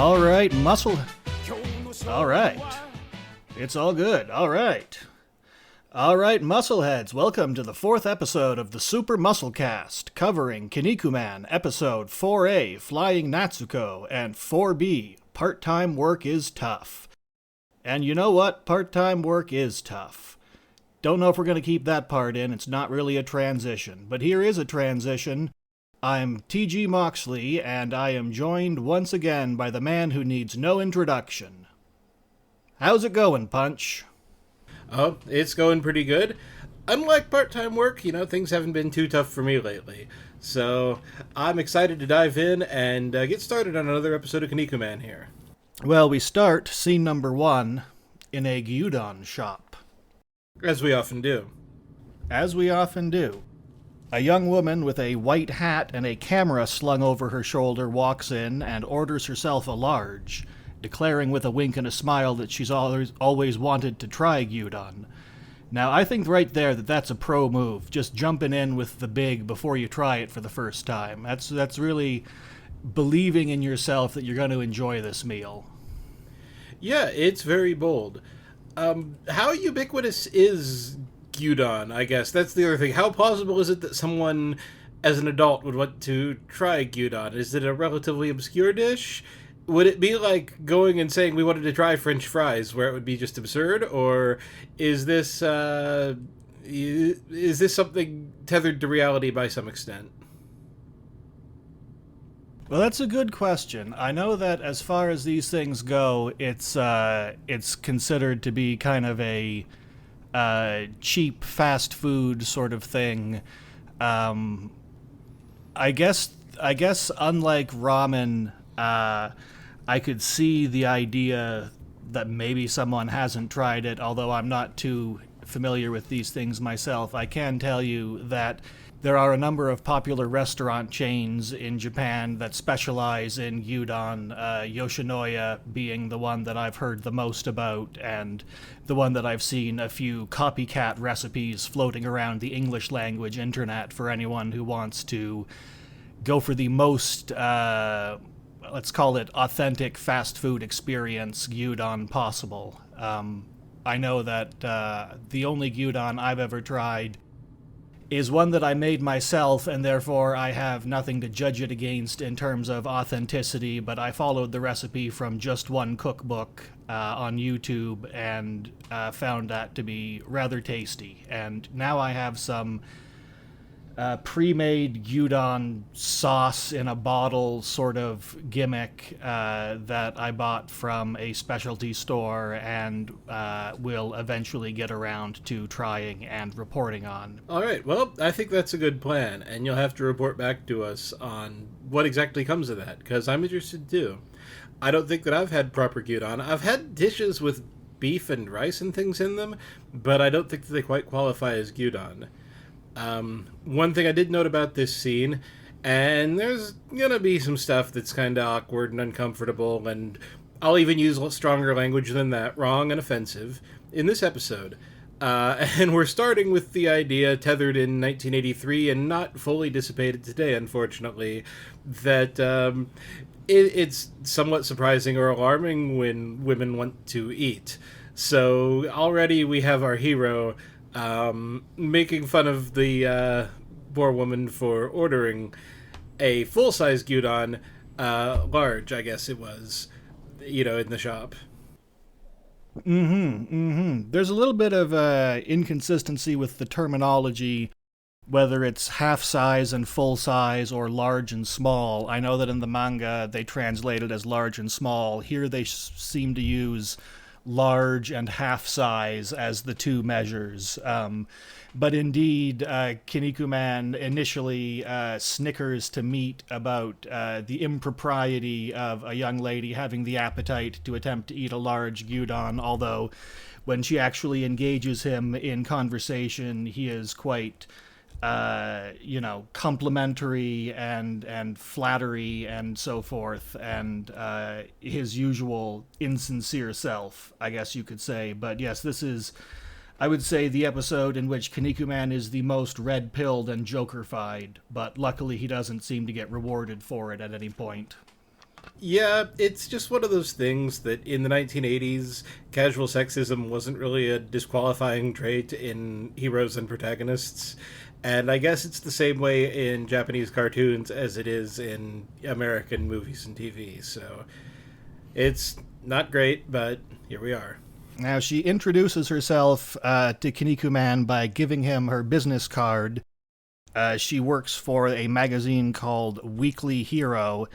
All right, muscle. All right. It's all good. All right. All right, muscleheads, welcome to the 4th episode of the Super Musclecast, covering Kinnikuman, episode 4A, Flying Natsuko, and 4B, Part-Time Work is Tough. And you know what? Part-time work is tough. Don't know if we're going to keep that part in, it's not really a transition, but here is a transition. I'm T.G. Moxley, and I am joined once again by the man who needs no introduction. How's it going, Punch? Oh, it's going pretty good. Unlike part-time work, things haven't been too tough for me lately. So I'm excited to dive in and get started on another episode of Kinnikuman here. Well, we start scene number 1 in a gyudon shop. As we often do. As we often do. A young woman with a white hat and a camera slung over her shoulder walks in and orders herself a large, declaring with a wink and a smile that she's always wanted to try gyudon. Now, I think right there that's a pro move, just jumping in with the big before you try it for the first time. That's really believing in yourself that you're going to enjoy this meal. Yeah, it's very bold. How ubiquitous is gyudon, I guess? That's the other thing. How plausible is it that someone, as an adult, would want to try gyudon? Is it a relatively obscure dish? Would it be like going and saying we wanted to try French fries, where it would be just absurd? Or is this something tethered to reality by some extent? Well, that's a good question. I know that as far as these things go, it's considered to be kind of a cheap fast food sort of thing. I guess unlike ramen, I could see the idea that maybe someone hasn't tried it, although I'm not too familiar with these things myself. I can tell you that there are a number of popular restaurant chains in Japan that specialize in gyudon, Yoshinoya being the one that I've heard the most about, and the one that I've seen a few copycat recipes floating around the English language internet for anyone who wants to go for the most, let's call it authentic fast food experience gyudon possible. I know that the only gyudon I've ever tried is one that I made myself, and therefore I have nothing to judge it against in terms of authenticity, but I followed the recipe from just one cookbook on YouTube and found that to be rather tasty. And now I have some pre-made gyudon sauce in a bottle sort of gimmick that I bought from a specialty store and will eventually get around to trying and reporting on. All right, well, I think that's a good plan, and you'll have to report back to us on what exactly comes of that, because I'm interested too. I don't think that I've had proper gyudon. I've had dishes with beef and rice and things in them, but I don't think that they quite qualify as gyudon. One thing I did note about this scene, and there's gonna be some stuff that's kind of awkward and uncomfortable, and I'll even use stronger language than that, wrong and offensive, in this episode. And we're starting with the idea, tethered in 1983 and not fully dissipated today, unfortunately, that it's somewhat surprising or alarming when women want to eat. So already we have our hero making fun of the poor woman for ordering a full-size gyudon, large, I guess it was, in the shop. There's a little bit of inconsistency with the terminology, whether it's half-size and full-size or large and small. I know that in the manga they translate it as large and small. Here they seem to use large and half size as the two measures. But indeed, Kinnikuman initially snickers to meet about the impropriety of a young lady having the appetite to attempt to eat a large gyudon, although when she actually engages him in conversation, he is quite complimentary and flattery and so forth, and his usual insincere self, I guess you could say. But yes, this is, I would say, the episode in which Kinnikuman is the most red-pilled and joker-fied, but luckily he doesn't seem to get rewarded for it at any point. Yeah, it's just one of those things that in the 1980s, casual sexism wasn't really a disqualifying trait in heroes and protagonists. And I guess it's the same way in Japanese cartoons as it is in American movies and TV. So it's not great, but here we are. Now, she introduces herself to Kinnikuman by giving him her business card. She works for a magazine called Weekly Hero,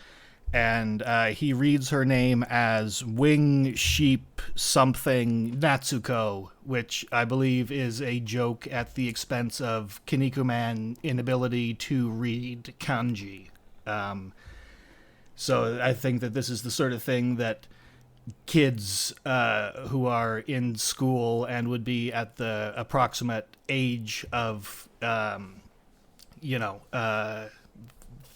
and he reads her name as Wing Sheep something Natsuko, which I believe is a joke at the expense of Kinnikuman's inability to read kanji. So I think that this is the sort of thing that kids who are in school and would be at the approximate age of,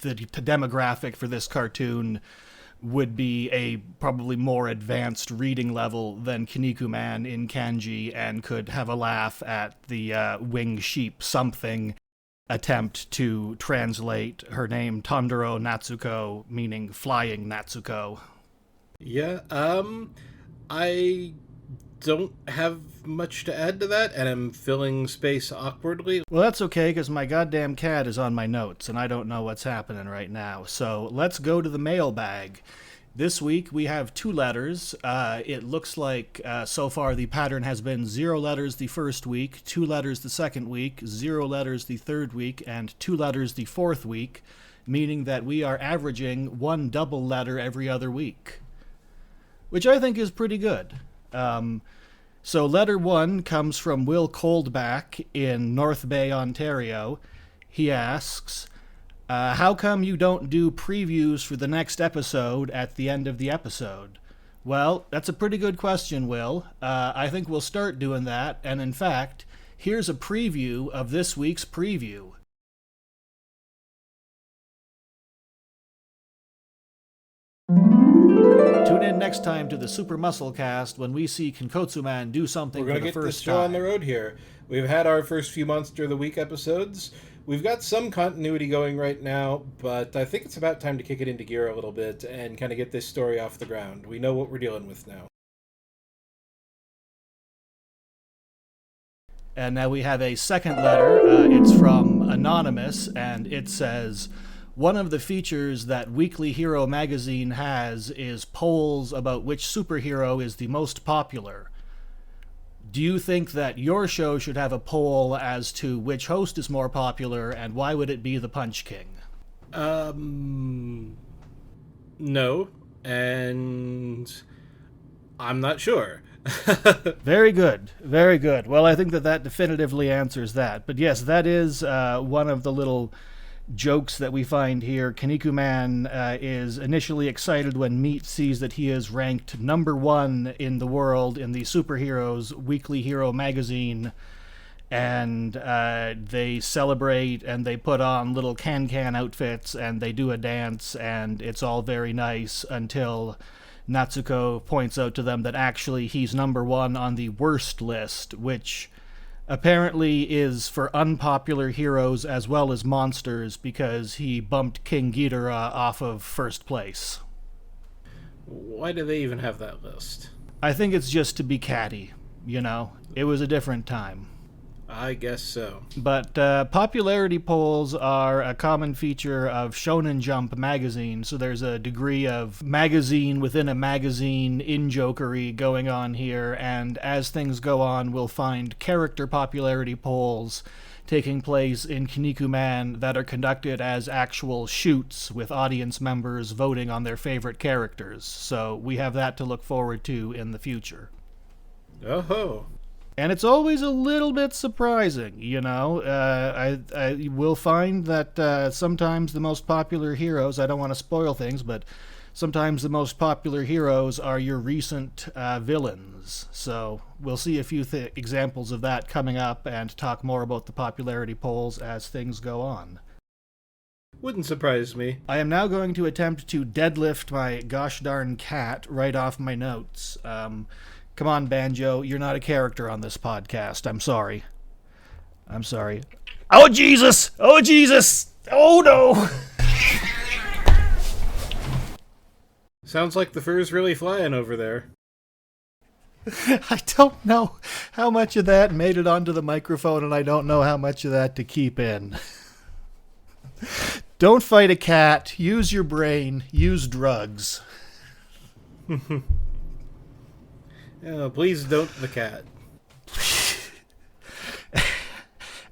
the demographic for this cartoon would be a probably more advanced reading level than Kinnikuman in kanji and could have a laugh at the wing sheep something attempt to translate her name Tonderu Natsuko, meaning flying Natsuko. Yeah, I don't have much to add to that, and I'm filling space awkwardly. Well, that's okay, because my goddamn cat is on my notes, and I don't know what's happening right now. So let's go to the mailbag. This week we have 2 letters. It looks like so far the pattern has been 0 letters the first week, 2 letters the second week, 0 letters the third week, and 2 letters the fourth week, meaning that we are averaging 1 double letter every other week, which I think is pretty good. So letter 1 comes from Will Coldback in North Bay, Ontario. He asks, how come you don't do previews for the next episode at the end of the episode? Well, that's a pretty good question, Will. I think we'll start doing that, and in fact, here's a preview of this week's preview. Tune in next time to the Super Musclecast when we see Kinkotsuman do something We're for going the to get this first show time. on the road here. We've had our first few Monster of the Week episodes. We've got some continuity going right now, but I think it's about time to kick it into gear a little bit and kind of get this story off the ground. We know what we're dealing with now. And now we have a second letter. It's from Anonymous, and it says, one of the features that Weekly Hero magazine has is polls about which superhero is the most popular. Do you think that your show should have a poll as to which host is more popular, and why would it be the Punch King? No, and I'm not sure. Very good, very good. Well, I think that definitively answers that. But yes, that is one of the little jokes that we find here. Kinnikuman is initially excited when Meat sees that he is ranked number 1 in the world in the Superheroes Weekly Hero magazine, and they celebrate and they put on little can outfits and they do a dance, and it's all very nice until Natsuko points out to them that actually he's number 1 on the worst list, which apparently is for unpopular heroes as well as monsters, because he bumped King Ghidorah off of first place. Why do they even have that list? I think it's just to be catty, It was a different time. I guess so. But popularity polls are a common feature of Shonen Jump magazine, so there's a degree of magazine within a magazine in-jokery going on here, and as things go on, we'll find character popularity polls taking place in Kinnikuman that are conducted as actual shoots with audience members voting on their favorite characters. So we have that to look forward to in the future. Oh-ho. And it's always a little bit surprising, I will find that sometimes the most popular heroes, I don't want to spoil things, but sometimes the most popular heroes are your recent villains. So we'll see a few examples of that coming up and talk more about the popularity polls as things go on. Wouldn't surprise me. I am now going to attempt to deadlift my gosh darn cat right off my notes. Come on, Banjo, you're not a character on this podcast. I'm sorry. Oh, Jesus! Oh, Jesus! Oh, no! Sounds like the fur's really flying over there. I don't know how much of that made it onto the microphone, and I don't know how much of that to keep in. Don't fight a cat. Use your brain. Use drugs. Please don't the cat.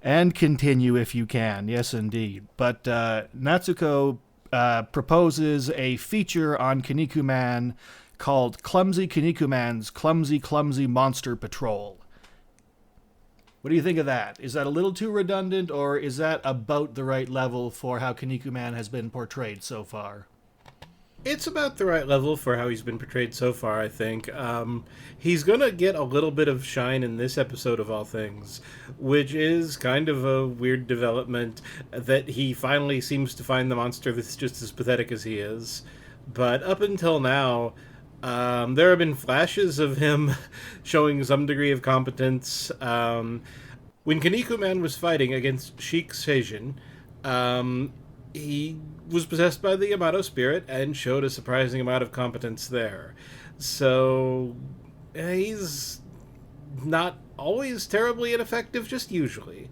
And continue if you can. Yes, indeed. But Natsuko proposes a feature on Kinnikuman called Clumsy Kinnikuman's Clumsy Monster Patrol. What do you think of that? Is that a little too redundant, or is that about the right level for how Kinnikuman has been portrayed so far? It's about the right level for how he's been portrayed so far, I think. He's going to get a little bit of shine in this episode of all things, which is kind of a weird development that he finally seems to find the monster that's just as pathetic as he is. But up until now, there have been flashes of him showing some degree of competence. When Kinnikuman was fighting against Sheik Seijin, he was possessed by the Yamato spirit and showed a surprising amount of competence there. So he's not always terribly ineffective, just usually.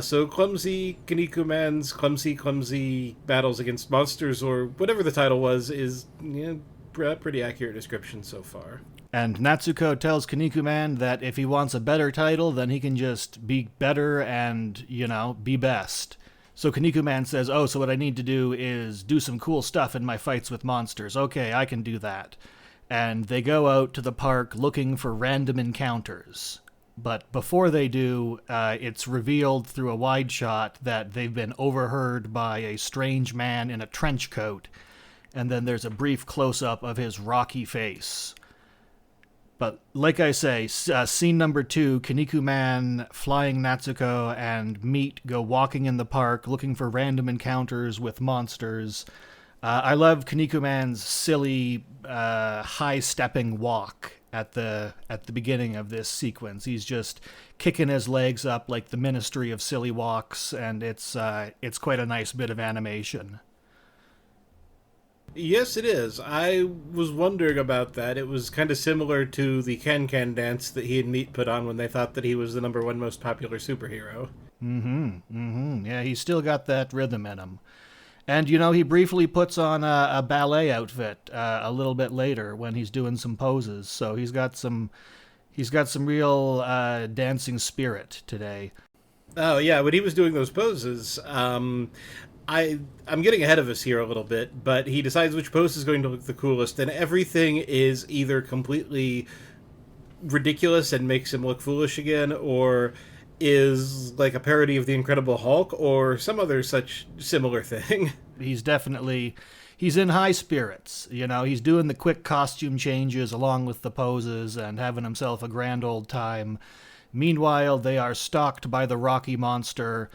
So Clumsy Kinnikuman's clumsy battles against monsters, or whatever the title was, is a pretty accurate description so far. And Natsuko tells Kinnikuman that if he wants a better title, then he can just be better and, be best. So Kinnikuman says, oh, so what I need to do is do some cool stuff in my fights with monsters. Okay, I can do that. And they go out to the park looking for random encounters. But before they do, it's revealed through a wide shot that they've been overheard by a strange man in a trench coat. And then there's a brief close-up of his rocky face. But like I say, scene number 2, Kinnikuman, Flying Natsuko, and Meat go walking in the park looking for random encounters with monsters. I love Kinnikuman's silly, high-stepping walk at the beginning of this sequence. He's just kicking his legs up like the Ministry of Silly Walks, and it's quite a nice bit of animation. Yes, it is. I was wondering about that. It was kind of similar to the Can-Can dance that he and Meat put on when they thought that he was the #1 most popular superhero. Yeah, he's still got that rhythm in him. And, he briefly puts on a ballet outfit a little bit later when he's doing some poses. So he's got some real dancing spirit today. Oh, yeah, when he was doing those poses, I'm getting ahead of us here a little bit, but he decides which pose is going to look the coolest, and everything is either completely ridiculous and makes him look foolish again, or is like a parody of the Incredible Hulk, or some other such similar thing. He's in high spirits. He's doing the quick costume changes along with the poses and having himself a grand old time. Meanwhile, they are stalked by the Rocky Monster,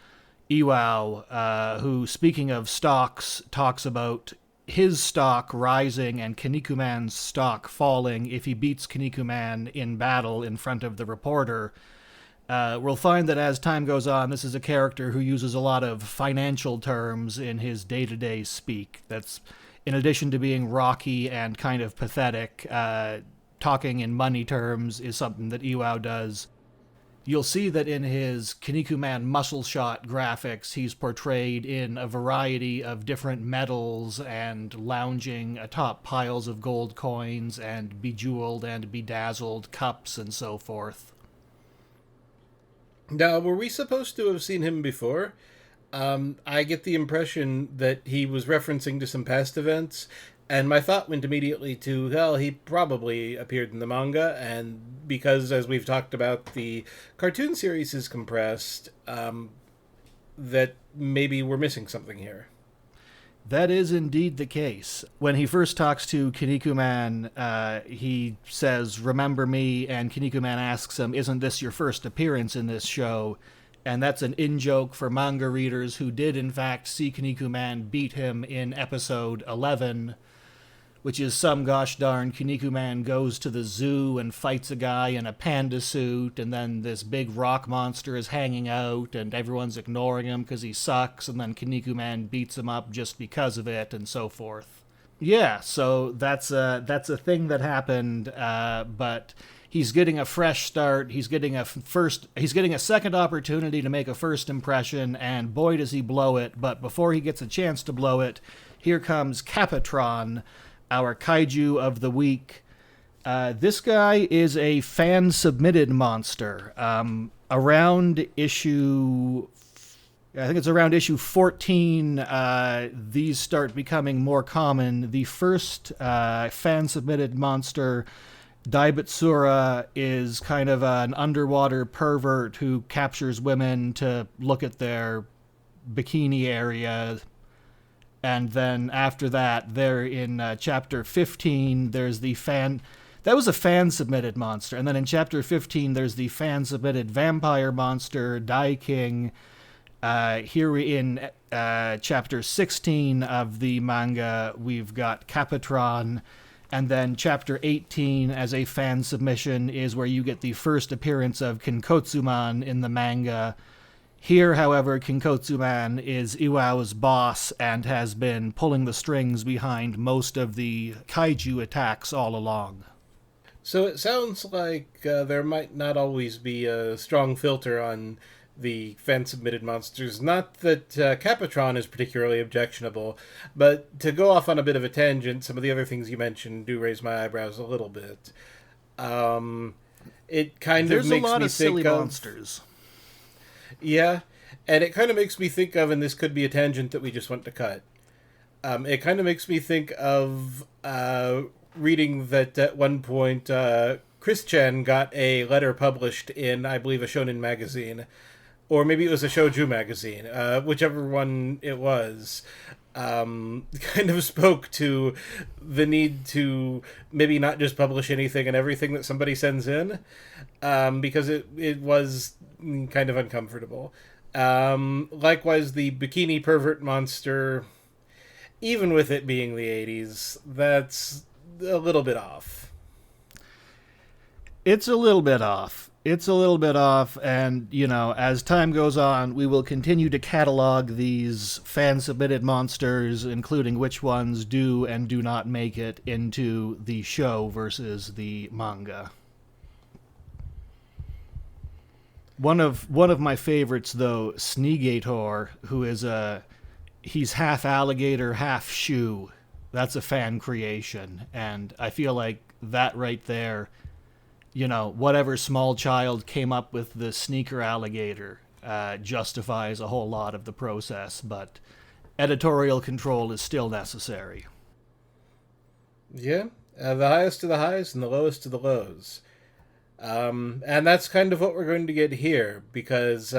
Iwao, who, speaking of stocks, talks about his stock rising and Kinnikuman's stock falling if he beats Kinnikuman in battle in front of the reporter. We'll find that as time goes on, this is a character who uses a lot of financial terms in his day-to-day speak. That's, in addition to being rocky and kind of pathetic, talking in money terms is something that Iwao does. You'll see that in his Kinnikuman muscle shot graphics, he's portrayed in a variety of different metals and lounging atop piles of gold coins and bejeweled and bedazzled cups and so forth. Now, were we supposed to have seen him before? I get the impression that he was referencing to some past events, and my thought went immediately to, well, he probably appeared in the manga, and because, as we've talked about, the cartoon series is compressed, that maybe we're missing something here. That is indeed the case. When he first talks to Kinnikuman, he says, "Remember me?" and Kinnikuman asks him, "Isn't this your first appearance in this show?" And that's an in-joke for manga readers who did, in fact, see Kinnikuman beat him in episode 11, which is some gosh darn Kinnikuman goes to the zoo and fights a guy in a panda suit, and then this big rock monster is hanging out, and everyone's ignoring him because he sucks, and then Kinnikuman beats him up just because of it, and so forth. Yeah, so that's a thing that happened, but he's getting a fresh start. He's getting a second opportunity to make a first impression, and boy does he blow it. But before he gets a chance to blow it, here comes Capitron, our kaiju of the week. This guy is a fan submitted monster. Around issue I think it's around issue 14, these start becoming more common. The first fan-submitted monster, Daibetsura, is kind of an underwater pervert who captures women to look at their bikini area. And then after that, there in chapter 15, there's the fan... That was a fan-submitted monster. And then in chapter 15, there's the fan-submitted vampire monster, Dai King. Here in chapter 16 of the manga, we've got Capitron, and then chapter 18 as a fan submission is where you get the first appearance of Kinkotsuman in the manga. Here, however, Kinkotsuman is Iwao's boss and has been pulling the strings behind most of the kaiju attacks all along. So it sounds like there might not always be a strong filter on the fan-submitted monsters. Not that Capitron is particularly objectionable, but to go off on a bit of a tangent, some of the other things you mentioned do raise my eyebrows a little bit. It kind There's of makes a lot me of silly think of... monsters. Yeah, and it kind of makes me think of, and this could be a tangent that we just want to cut, it kind of makes me think of reading that at one point Chris-chan got a letter published in, I believe, a shonen magazine, or maybe it was a shoujo magazine, whichever one it was, kind of spoke to the need to maybe not just publish anything and everything that somebody sends in, because it was kind of uncomfortable. Likewise, the bikini pervert monster, even with it being the 80s, that's a little bit off. It's a little bit off. And, as time goes on, we will continue to catalog these fan-submitted monsters, including which ones do and do not make it into the show versus the manga. One of my favorites, though, Sneegator, who is he's half alligator, half shoe. That's a fan creation, and I feel like that right there, whatever small child came up with the sneaker alligator justifies a whole lot of the process, but editorial control is still necessary. Yeah, the highest of the highs and the lowest of the lows. And that's kind of what we're going to get here, because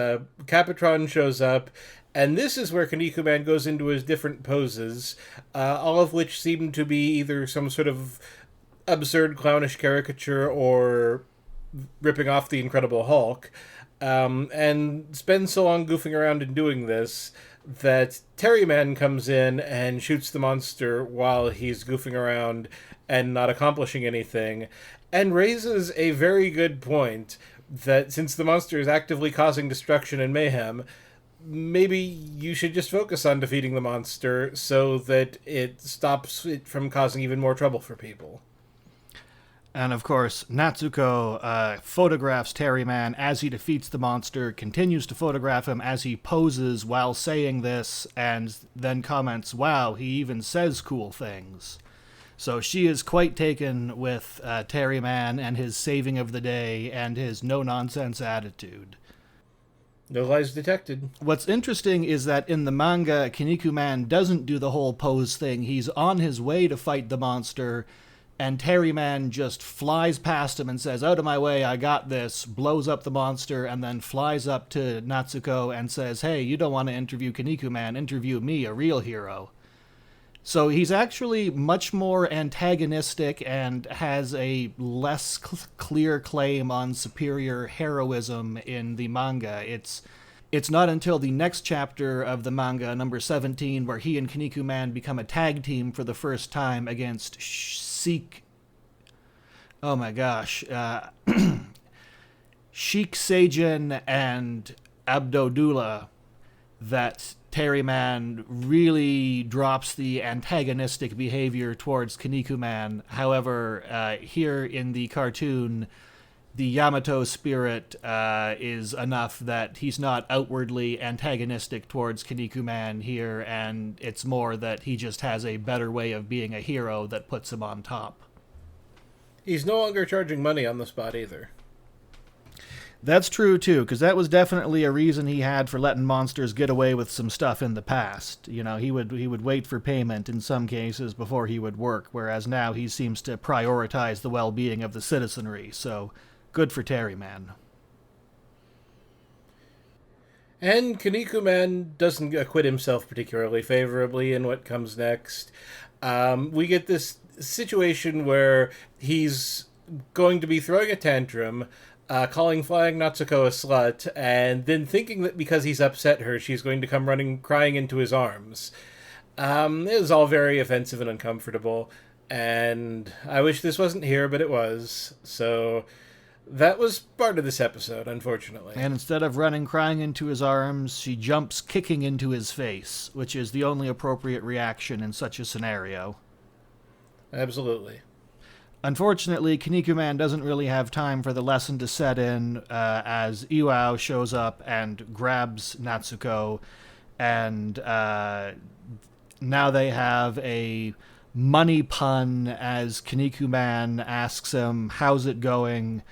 Capitron shows up, and this is where Kinnikuman goes into his different poses, all of which seem to be either some sort of absurd clownish caricature or ripping off the Incredible Hulk, and spends so long goofing around and doing this that Terryman comes in and shoots the monster while he's goofing around and not accomplishing anything, and raises a very good point that since the monster is actively causing destruction and mayhem, maybe you should just focus on defeating the monster so that it stops it from causing even more trouble for people. And of course, Natsuko photographs Terryman as he defeats the monster, continues to photograph him as he poses while saying this, and then comments, "Wow, he even says cool things." So she is quite taken with Terryman and his saving of the day and his no-nonsense attitude. No lies detected. What's interesting is that in the manga, Kinnikuman doesn't do the whole pose thing. He's on his way to fight the monster, and Terryman just flies past him and says, "Out of my way, I got this," blows up the monster, and then flies up to Natsuko and says, "Hey, you don't want to interview Kinnikuman, interview me, a real hero." So he's actually much more antagonistic and has a less clear claim on superior heroism in the manga. It's not until the next chapter of the manga, number 17, where he and Kinnikuman become a tag team for the first time against Sheik... Oh my gosh. Sheik Seijin and Abdodula, that Terryman really drops the antagonistic behavior towards Kinnikuman. However, here in the cartoon, the Yamato spirit is enough that he's not outwardly antagonistic towards Kinnikuman here, and it's more that he just has a better way of being a hero that puts him on top. He's no longer charging money on the spot either. That's true, too, because that was definitely a reason he had for letting monsters get away with some stuff in the past. You know, he would wait for payment in some cases before he would work, whereas now he seems to prioritize the well-being of the citizenry, so good for Terryman. And Kinnikuman doesn't acquit himself particularly favorably in what comes next. We get this situation where he's going to be throwing a tantrum, calling Flying Natsuko a slut, and then thinking that because he's upset her, she's going to come running, crying into his arms. It was all very offensive and uncomfortable, and I wish this wasn't here, but it was. So that was part of this episode, unfortunately. And instead of running crying into his arms, she jumps kicking into his face, which is the only appropriate reaction in such a scenario. Absolutely. Unfortunately, Kinnikuman doesn't really have time for the lesson to set in as Iwao shows up and grabs Natsuko, and now they have a money pun as Kinnikuman asks him, "How's it going?"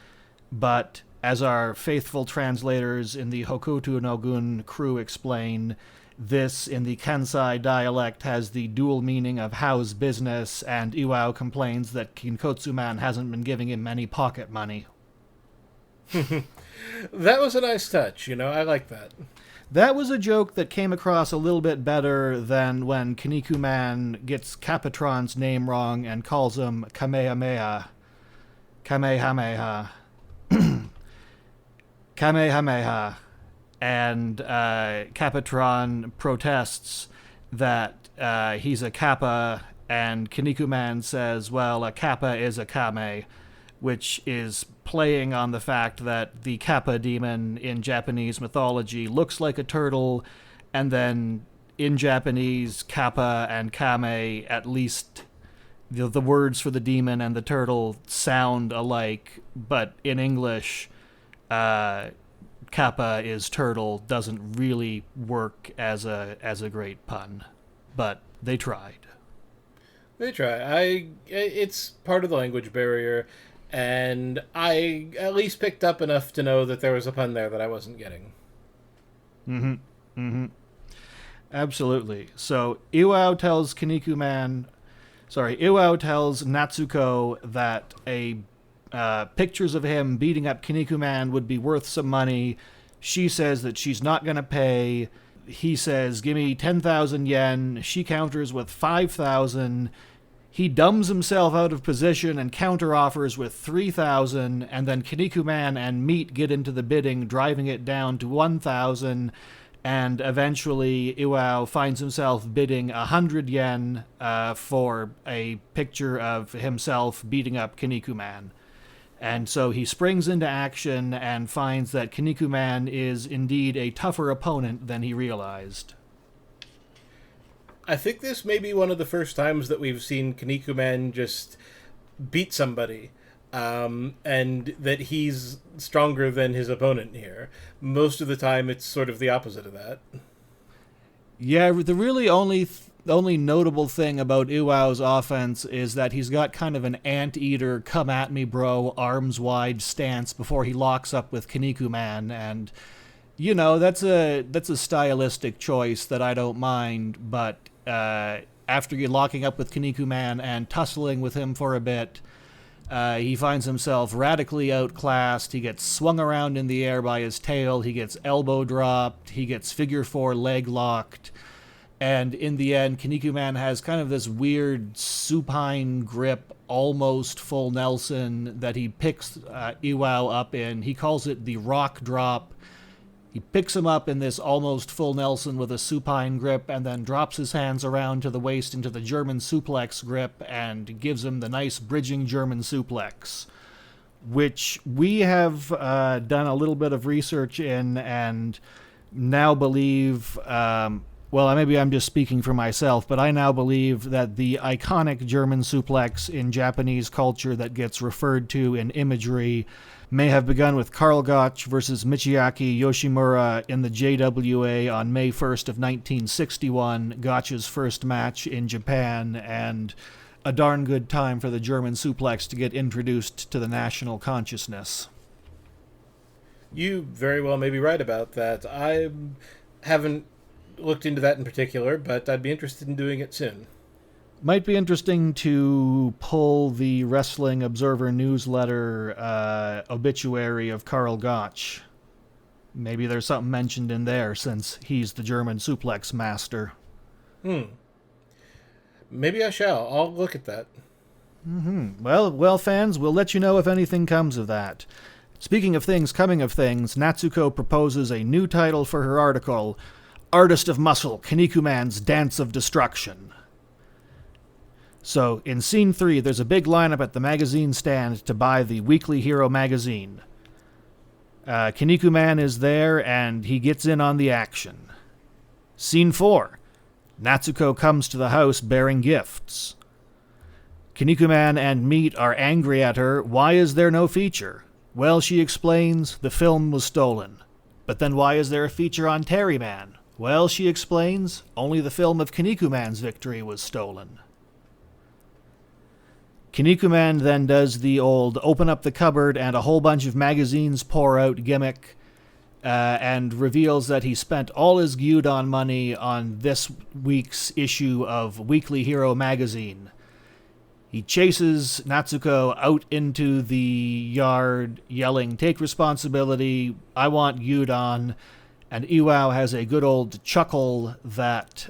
But as our faithful translators in the Hokuto no Gun crew explain, this, in the Kansai dialect, has the dual meaning of how's business, and Iwao complains that Kinkotsuman hasn't been giving him any pocket money. That was a nice touch, I like that. That was a joke that came across a little bit better than when Kinnikuman gets Capitron's name wrong and calls him Kamehameha. Kamehameha. Kamehameha. And Capitron protests that he's a Kappa, and Kinnikuman says, well, a Kappa is a Kame, which is playing on the fact that the Kappa demon in Japanese mythology looks like a turtle, and then in Japanese, Kappa and Kame, at least the words for the demon and the turtle sound alike, but in English, Kappa is turtle doesn't really work as a great pun, but they tried. They try. It's part of the language barrier, and I at least picked up enough to know that there was a pun there that I wasn't getting. Absolutely. So Iwao tells Natsuko that pictures of him beating up Kinnikuman would be worth some money. She says that she's not going to pay. He says, give me 10,000 yen. She counters with 5,000. He dumbs himself out of position and counteroffers with 3,000, and then Kinnikuman and Meat get into the bidding, driving it down to 1,000, and eventually Iwao finds himself bidding 100 yen for a picture of himself beating up Kinnikuman. And so he springs into action and finds that Kinnikuman is indeed a tougher opponent than he realized. I think this may be one of the first times that we've seen Kinnikuman just beat somebody, and that he's stronger than his opponent here. Most of the time, it's sort of the opposite of that. Yeah, the really only notable thing about Iwao's offense is that he's got kind of an anteater, come at me bro, arms wide stance before he locks up with Kinnikuman, and that's a stylistic choice that I don't mind, but after you're locking up with Kinnikuman and tussling with him for a bit, he finds himself radically outclassed. He gets swung around in the air by his tail, he gets elbow dropped, he gets figure four leg locked, and in the end, Kinnikuman has kind of this weird supine grip, almost full Nelson, that he picks Iwao up in. He calls it the rock drop. He picks him up in this almost full Nelson with a supine grip, and then drops his hands around to the waist into the German suplex grip and gives him the nice bridging German suplex, which we have done a little bit of research in, and now believe, well, maybe I'm just speaking for myself, but I now believe that the iconic German suplex in Japanese culture that gets referred to in imagery may have begun with Karl Gotch versus Michiaki Yoshimura in the JWA on May 1st of 1961, Gotch's first match in Japan, and a darn good time for the German suplex to get introduced to the national consciousness. You very well may be right about that. I haven't looked into that in particular, but I'd be interested in doing it soon. Might be interesting to pull the Wrestling Observer newsletter obituary of Karl Gotch. Maybe there's something mentioned in there, since he's the German suplex master. Maybe I shall. I'll look at that. Well, fans, we'll let you know if anything comes of that. Speaking of things coming of things, Natsuko proposes a new title for her article, Artist of Muscle, Kinnikuman's Dance of Destruction. So, in Scene 3, there's a big lineup at the magazine stand to buy the Weekly Hero magazine. Kinnikuman is there, and he gets in on the action. Scene 4, Natsuko comes to the house bearing gifts. Kinnikuman and Meat are angry at her. Why is there no feature? Well, she explains, the film was stolen. But then why is there a feature on Terryman? Well, she explains, only the film of Kinnikuman's victory was stolen. Kinnikuman then does the old open up the cupboard and a whole bunch of magazines pour out gimmick, and reveals that he spent all his Gyudon money on this week's issue of Weekly Hero magazine. He chases Natsuko out into the yard, yelling, "Take responsibility, I want Gyudon," and Iwao has a good old chuckle that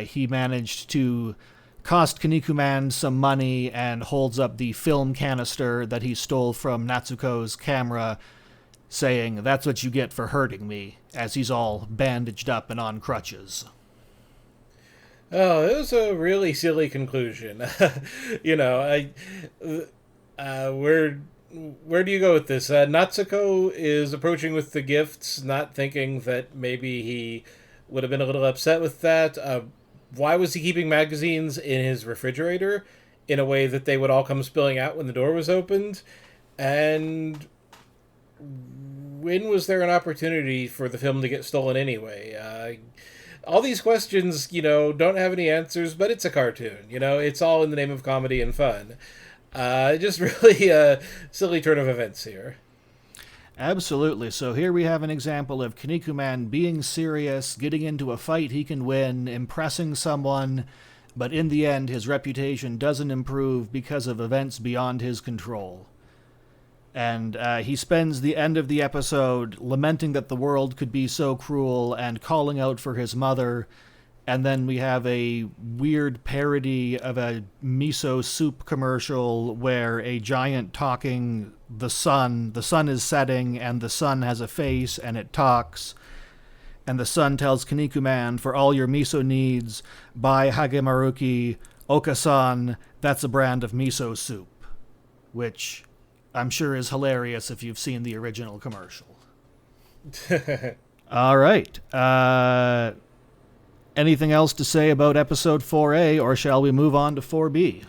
he managed to cost Kinnikuman some money and holds up the film canister that he stole from Natsuko's camera, saying, "That's what you get for hurting me," as he's all bandaged up and on crutches. Oh, it was a really silly conclusion. Where do you go with this? Natsuko is approaching with the gifts, not thinking that maybe he would have been a little upset with that. Why was he keeping magazines in his refrigerator in a way that they would all come spilling out when the door was opened? And when was there an opportunity for the film to get stolen anyway? All these questions, don't have any answers, but it's a cartoon. It's all in the name of comedy and fun. Just really a silly turn of events here. Absolutely. So here we have an example of Kinnikuman being serious, getting into a fight he can win, impressing someone, but in the end his reputation doesn't improve because of events beyond his control. And he spends the end of the episode lamenting that the world could be so cruel and calling out for his mother. And then we have a weird parody of a miso soup commercial where a giant talking the sun is setting and the sun has a face and it talks. And the sun tells Kinnikuman, for all your miso needs, buy Hagemaruki Okasan, that's a brand of miso soup. Which I'm sure is hilarious if you've seen the original commercial. All right. Anything else to say about episode 4A, or shall we move on to 4B?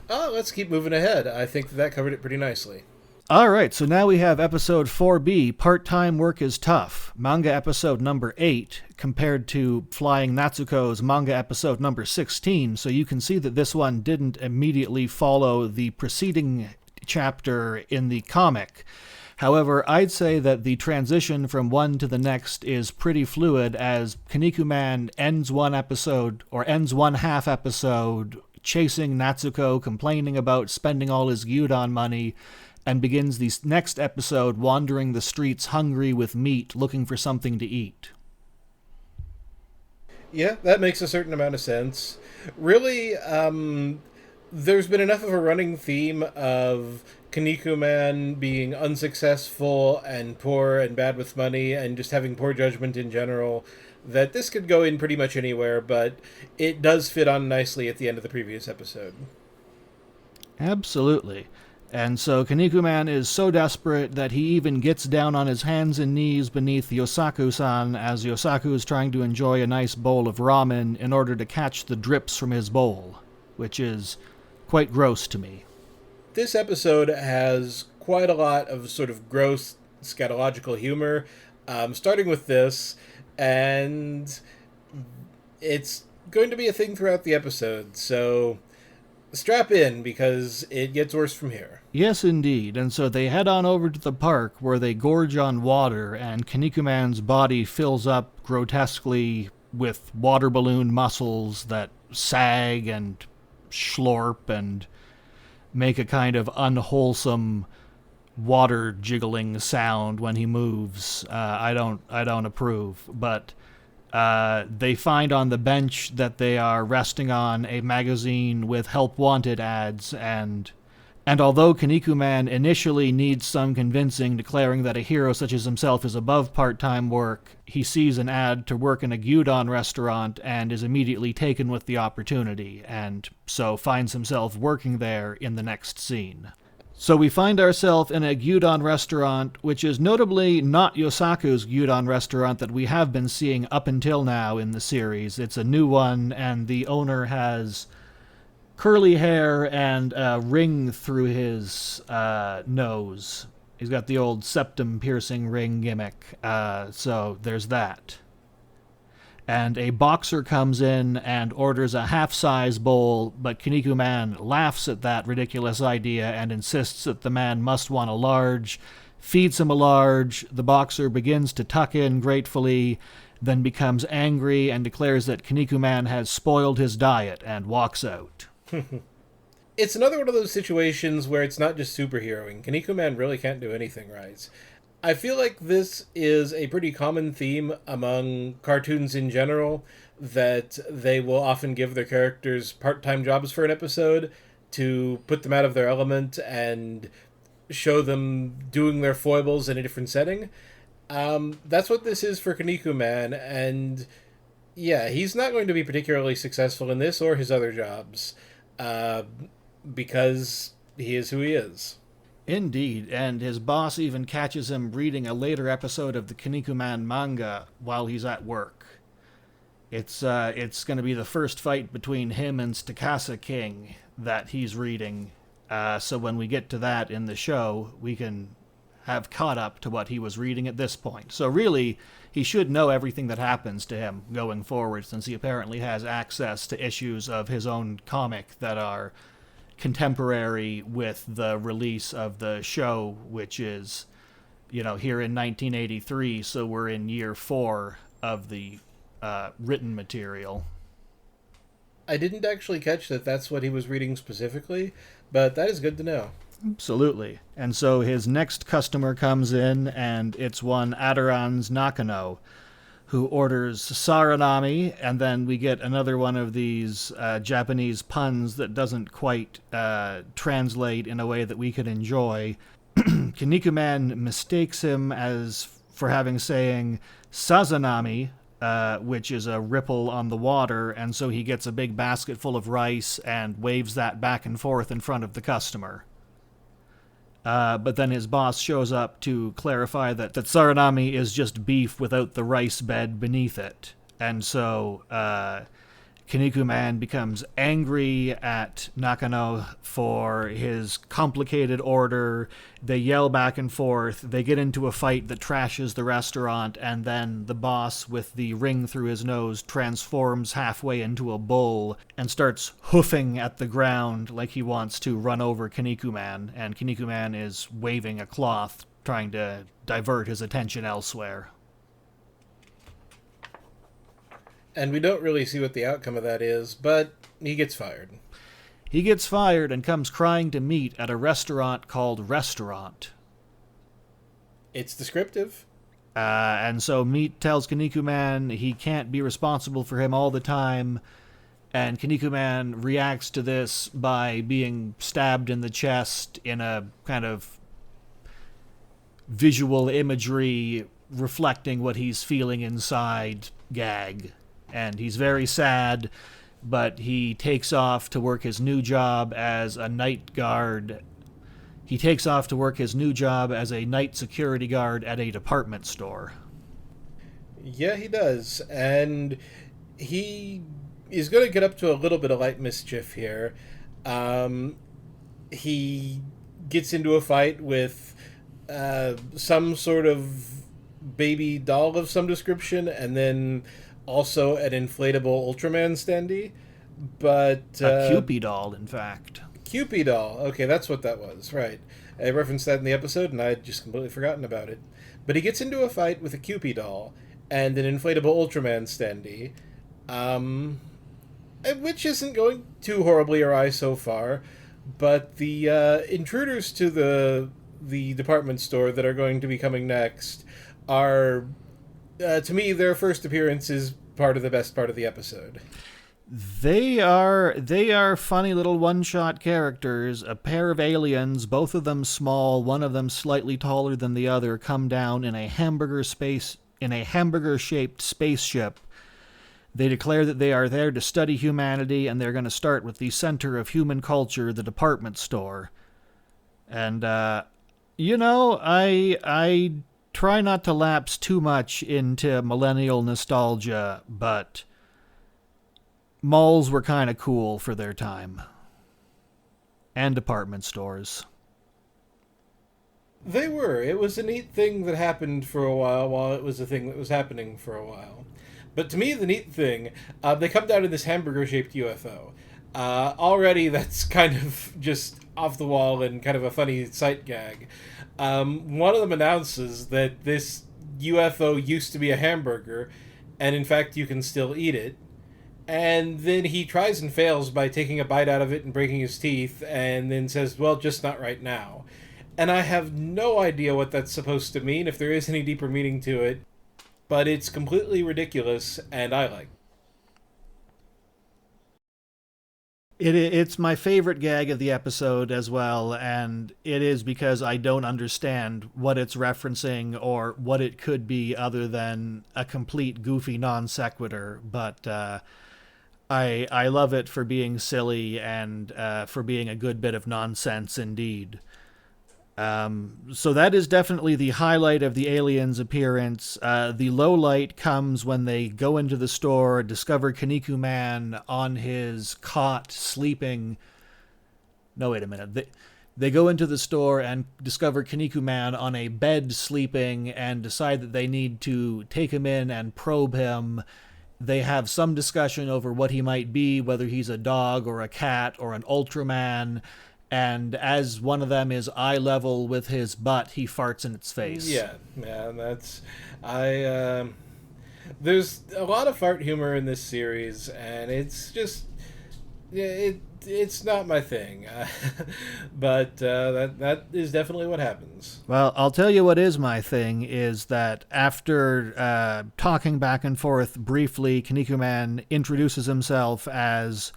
Let's keep moving ahead. I think that covered it pretty nicely. All right, so now we have episode 4B, Part-Time Work is Tough, manga episode number 8, compared to Flying Natsuko's manga episode number 16, so you can see that this one didn't immediately follow the preceding chapter in the comic. However, I'd say that the transition from one to the next is pretty fluid, as Kinnikuman ends one half episode chasing Natsuko, complaining about spending all his Gyudon money, and begins the next episode wandering the streets hungry with meat, looking for something to eat. Yeah, that makes a certain amount of sense. Really, there's been enough of a running theme of Kinnikuman being unsuccessful and poor and bad with money and just having poor judgment in general that this could go in pretty much anywhere, but it does fit on nicely at the end of the previous episode. Absolutely. And so Kinnikuman is so desperate that he even gets down on his hands and knees beneath Yosaku-san as Yosaku is trying to enjoy a nice bowl of ramen in order to catch the drips from his bowl, which is quite gross to me. This episode has quite a lot of sort of gross scatological humor, starting with this, and it's going to be a thing throughout the episode, so strap in because it gets worse from here. Yes, indeed. And so they head on over to the park where they gorge on water, and Kinnikuman's body fills up grotesquely with water balloon muscles that sag and slurp and make a kind of unwholesome water jiggling sound when he moves. I don't approve, but they find on the bench that they are resting on a magazine with help wanted ads, and although Kinnikuman initially needs some convincing, declaring that a hero such as himself is above part-time work, he sees an ad to work in a gyudon restaurant and is immediately taken with the opportunity, and so finds himself working there in the next scene. So we find ourselves in a gyudon restaurant, which is notably not Yosaku's gyudon restaurant that we have been seeing up until now in the series. It's a new one, and the owner has curly hair and a ring through his nose. He's got the old septum-piercing ring gimmick, so there's that. And a boxer comes in and orders a half-size bowl, but Kinnikuman laughs at that ridiculous idea and insists that the man must want a large, feeds him a large. The boxer begins to tuck in gratefully, then becomes angry and declares that Kinnikuman has spoiled his diet and walks out. It's another one of those situations where it's not just superheroing. Kinnikuman really can't do anything right. I feel like this is a pretty common theme among cartoons in general, that they will often give their characters part-time jobs for an episode to put them out of their element and show them doing their foibles in a different setting. That's what this is for Kinnikuman, and yeah, he's not going to be particularly successful in this or his other jobs, because he is who he is. Indeed, and his boss even catches him reading a later episode of the Kinnikuman manga while he's at work. It's going to be the first fight between him and Stakasa King that he's reading, so when we get to that in the show, we can have caught up to what he was reading at this point. So really, he should know everything that happens to him going forward, since he apparently has access to issues of his own comic that are contemporary with the release of the show, which is, here in 1983, so we're in year 4 of the written material. I didn't actually catch that that's what he was reading specifically, but that is good to know. Absolutely. And so his next customer comes in, and it's one Adaran's Nakano, who orders Saranami, and then we get another one of these Japanese puns that doesn't quite translate in a way that we could enjoy. Kinnikuman mistakes him for having saying Sazanami, which is a ripple on the water, and so he gets a big basket full of rice and waves that back and forth in front of the customer. But then his boss shows up to clarify that Saranami is just beef without the rice bed beneath it. And so Kinnikuman becomes angry at Nakano for his complicated order. They yell back and forth. They get into a fight that trashes the restaurant, and then the boss with the ring through his nose transforms halfway into a bull and starts hoofing at the ground like he wants to run over Kinnikuman, and Kinnikuman is waving a cloth, trying to divert his attention elsewhere. And we don't really see what the outcome of that is, but he gets fired. He gets fired and comes crying to Meat at a restaurant called Restaurant. It's descriptive. And so Meat tells Kinnikuman he can't be responsible for him all the time, and Kinnikuman reacts to this by being stabbed in the chest in a kind of visual imagery reflecting what he's feeling inside gag. And he's very sad, but he takes off to work his new job as a night guard he takes off to work his new job as a night security guard at a department store. Yeah, he does. And he is going to get up to a little bit of light mischief here. He gets into a fight with some sort of baby doll of some description, and then also an inflatable Ultraman standee. But A Cupid doll, in fact. Cupid doll. Okay, that's what that was. Right. I referenced that in the episode, and I had just completely forgotten about it. But he gets into a fight with a Cupid doll and an inflatable Ultraman standee, which isn't going too horribly awry so far. But the intruders to the department store that are going to be coming next are, to me, their first appearance is part of the best part of the episode. They are funny little one-shot characters. A pair of aliens, both of them small, one of them slightly taller than the other, come down in a hamburger-shaped spaceship. They declare that they are there to study humanity, and they're going to start with the center of human culture, the department store. And I try not to lapse too much into millennial nostalgia, but malls were kind of cool for their time. And department stores. They were. It was a neat thing that happened for a while it was a thing that was happening for a while. But to me, the neat thing, they come down in this hamburger-shaped UFO. Already, that's kind of just off the wall and kind of a funny sight gag. One of them announces that this UFO used to be a hamburger, and in fact, you can still eat it. And then he tries and fails by taking a bite out of it and breaking his teeth, and then says, well, just not right now. And I have no idea what that's supposed to mean, if there is any deeper meaning to it, but it's completely ridiculous, and I like it. It's my favorite gag of the episode as well, and it is because I don't understand what it's referencing or what it could be other than a complete goofy non sequitur, but I love it for being silly and for being a good bit of nonsense indeed. So that is definitely the highlight of the aliens' appearance. The low light comes when they go into the store, discover Kinnikuman on his cot sleeping. No, wait a minute. They go into the store and discover Kinnikuman on a bed sleeping and decide that they need to take him in and probe him. They have some discussion over what he might be, whether he's a dog or a cat or an Ultraman. And as one of them is eye level with his butt, he farts in its face. Yeah, that's... there's a lot of fart humor in this series, and it's just... It's not my thing. But that is definitely what happens. Well, I'll tell you what is my thing, is that after talking back and forth briefly, Kinnikuman introduces himself as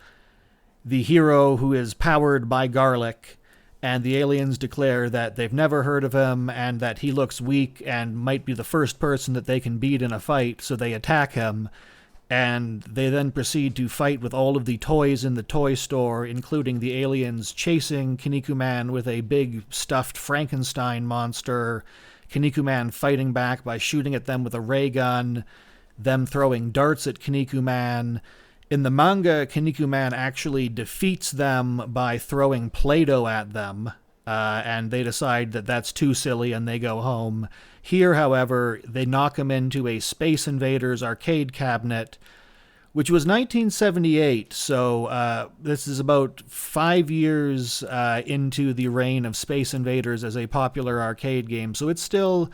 the hero who is powered by garlic, and the aliens declare that they've never heard of him and that he looks weak and might be the first person that they can beat in a fight, so they attack him. And they then proceed to fight with all of the toys in the toy store, including the aliens chasing Kinnikuman with a big stuffed Frankenstein monster, Kinnikuman fighting back by shooting at them with a ray gun, them throwing darts at Kinnikuman. In the manga, Kinnikuman actually defeats them by throwing Play-Doh at them, and they decide that that's too silly and they go home. Here, however, they knock him into a Space Invaders arcade cabinet, which was 1978, so this is about 5 years into the reign of Space Invaders as a popular arcade game, so it's still...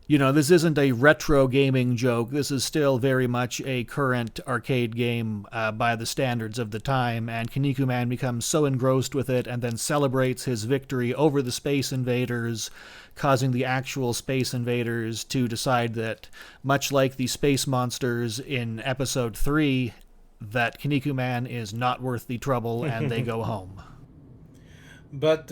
this isn't a retro gaming joke. This is still very much a current arcade game by the standards of the time, and Kinnikuman becomes so engrossed with it and then celebrates his victory over the Space Invaders, causing the actual Space Invaders to decide that, much like the space monsters in Episode 3, that Kinnikuman is not worth the trouble, and they go home. But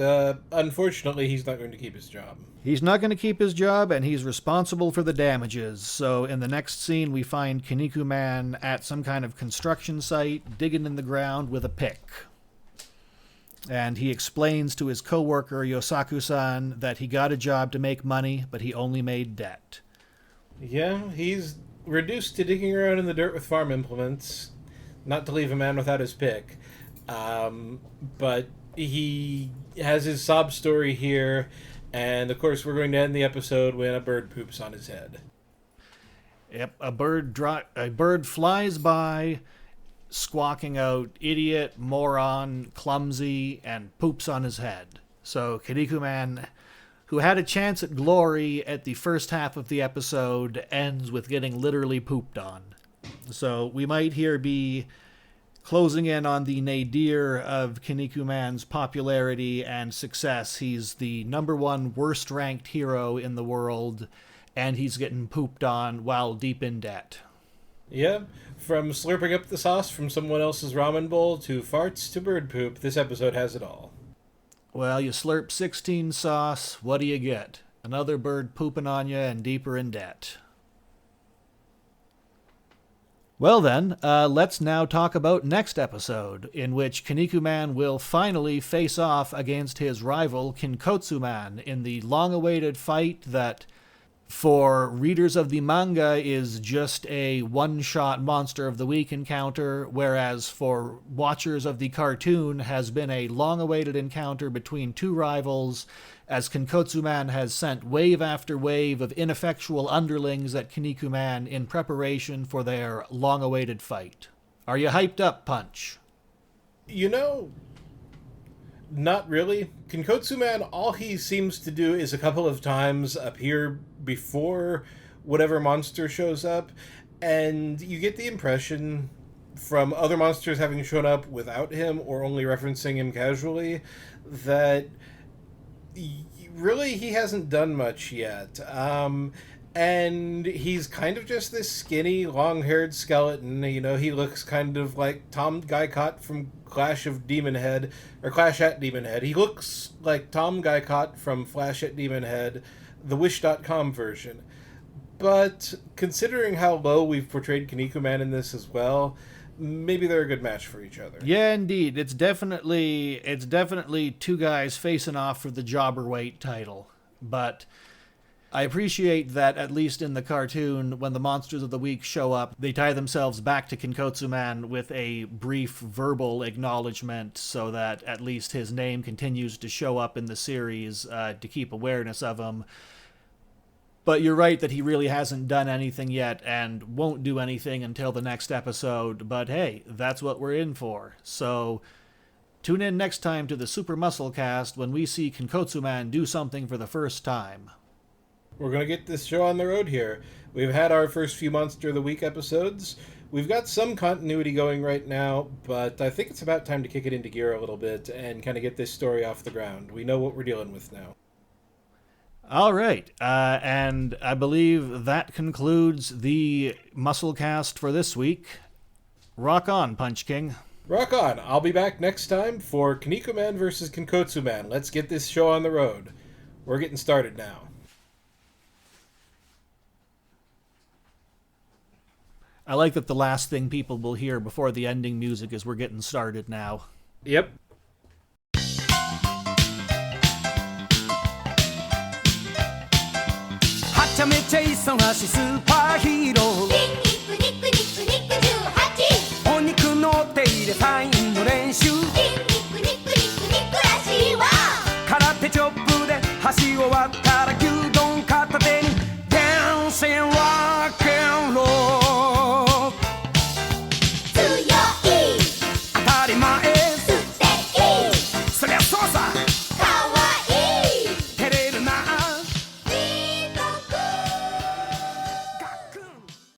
unfortunately, he's not going to keep his job. He's not going to keep his job, and he's responsible for the damages. So in the next scene, we find Kinnikuman at some kind of construction site, digging in the ground with a pick. And he explains to his coworker Yosaku-san that he got a job to make money, but he only made debt. Yeah, he's reduced to digging around in the dirt with farm implements, not to leave a man without his pick. But he has his sob story here, and of course we're going to end the episode when a bird poops on his head. Yep, a bird flies by, squawking out, idiot, moron, clumsy, and poops on his head. So Kinnikuman, who had a chance at glory at the first half of the episode, ends with getting literally pooped on. So we might here be closing in on the nadir of Kinnikuman's popularity and success. He's the #1 worst-ranked hero in the world, and he's getting pooped on while deep in debt. Yeah, from slurping up the sauce from someone else's ramen bowl to farts to bird poop, this episode has it all. Well, you slurp 16 sauce, what do you get? Another bird pooping on you and deeper in debt. Well then, let's now talk about next episode, in which Kinnikuman will finally face off against his rival Kinkotsuman in the long-awaited fight that, for readers of the manga, is just a one-shot Monster of the Week encounter, whereas for watchers of the cartoon has been a long-awaited encounter between two rivals, as Kinkotsuman has sent wave after wave of ineffectual underlings at Kinnikuman in preparation for their long-awaited fight. Are you hyped up, Punch? You know, not really. Kinkotsuman, all he seems to do is a couple of times appear before whatever monster shows up, and you get the impression from other monsters having shown up without him or only referencing him casually that really he hasn't done much yet. And he's kind of just this skinny, long-haired skeleton. You know, he looks kind of like Tom Guykott from Clash at Demon Head. He looks like Tom Guykott from Flash at Demon Head, the Wish.com version. But considering how low we've portrayed Kinnikuman in this as well, maybe they're a good match for each other. Yeah, indeed. It's definitely two guys facing off for the jobberweight title. But I appreciate that, at least in the cartoon, when the Monsters of the Week show up, they tie themselves back to Kinkotsuman with a brief verbal acknowledgement so that at least his name continues to show up in the series to keep awareness of him. But you're right that he really hasn't done anything yet and won't do anything until the next episode. But hey, that's what we're in for. So tune in next time to the Super Musclecast when we see Kinkotsuman do something for the first time. We're going to get this show on the road here. We've had our first few Monster of the Week episodes. We've got some continuity going right now, but I think it's about time to kick it into gear a little bit and kind of get this story off the ground. We know what we're dealing with now. All right, and I believe that concludes the Musclecast for this week. Rock on, Punch King. Rock on. I'll be back next time for Kinnikuman versus Kinkotsuman. Let's get this show on the road. We're getting started now. I like that the last thing people will hear before the ending music is "we're getting started now." Yep. はちゃめちゃ忙しいスーパーヒーロー筋肉肉肉肉18お肉の手入れサインの練習筋肉肉肉肉らしいわ空手チョップで橋を割ったら牛